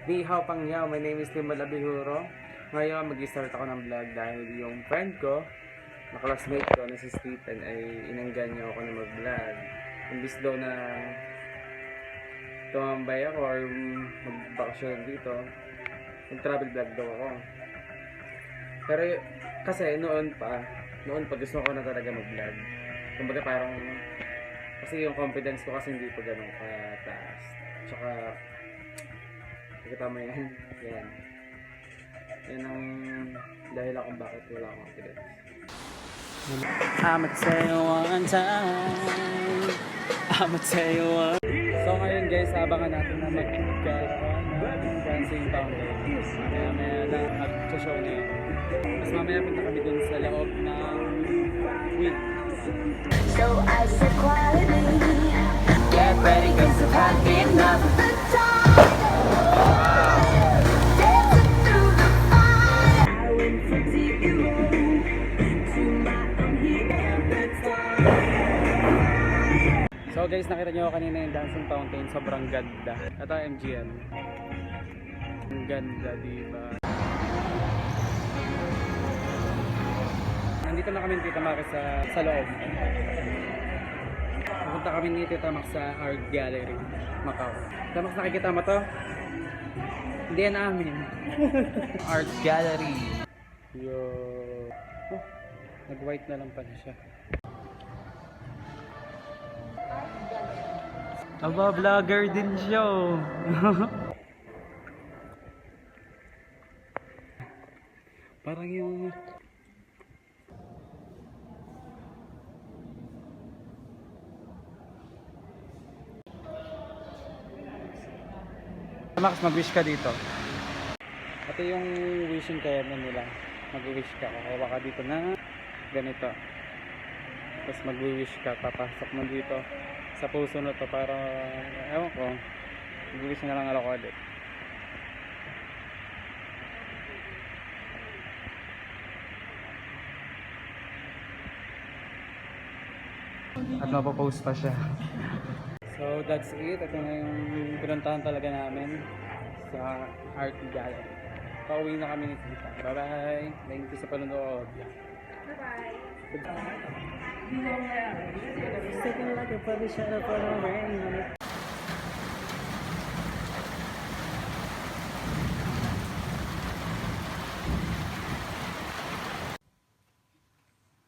Ni hao pang yao, my name is Limbal Abihuro. Ngayon mag-start ako ng vlog dahil yung friend ko, na classmate ko na si Stephen ay inanggan niya ako na mag-vlog. Imbis daw na tumambay ako or mag-bakasyon dito, mag-travel vlog daw ako. Pero kasi noon pa gusto ko na talaga mag-vlog. Kumbaga parang, kasi yung confidence ko kasi hindi pa ganun kataas. Tsaka, nakita mo yan. Yan. Yan ang dahil kung bakit wala akong confidence. I'ma tell you one time. I'ma tell you one. So ngayon guys, abangan natin na magkaroon ng dancing fountain. Mamaya lang mag-show na yun. Mas mamaya punta kami dun sa loob ng week. So I said quietly, get ready cause I've had enough of the time. Dancing through the fire, I went from zero to my own heat at the time. So guys, nakita nyo kanina yung dancing fountain, sobrang ganda. Ito MGM. Ang ganda, diba? Nandito na kami Tita Max sa loob. Pupunta kami ni Tita Max sa Art Gallery, Macau. Tita Max, nakikita mo to? Hindi yan amin. Art Gallery. Yo. Oh, nag-white na lang pala siya. Aba, vlogger din siya. Parang yung Max, mag-wish ka dito. Ito yung wishing kaya nila. Mag-wish ka. Kukuha ka dito na ganito. Tapos mag-wish ka. Papasok mo dito sa puso na to para, ewan ko, mag-wish na lang ako ulit. At mapopost pa siya. So that's it. Ito na yung pinuntahan talaga namin sa Art Gallery. Pauwi na kami ni Tita. Bye bye. Thank you sa panonood. Bye bye. Second like a puppy shadow for the rain.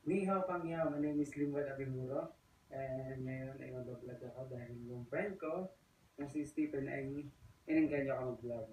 Ni hao pang yao, my name is Limbal Abihuro. And ngayon ay mag-vlog ako dahil yung friend ko, na si Stephen ay inanggan niya ako mag-vlog.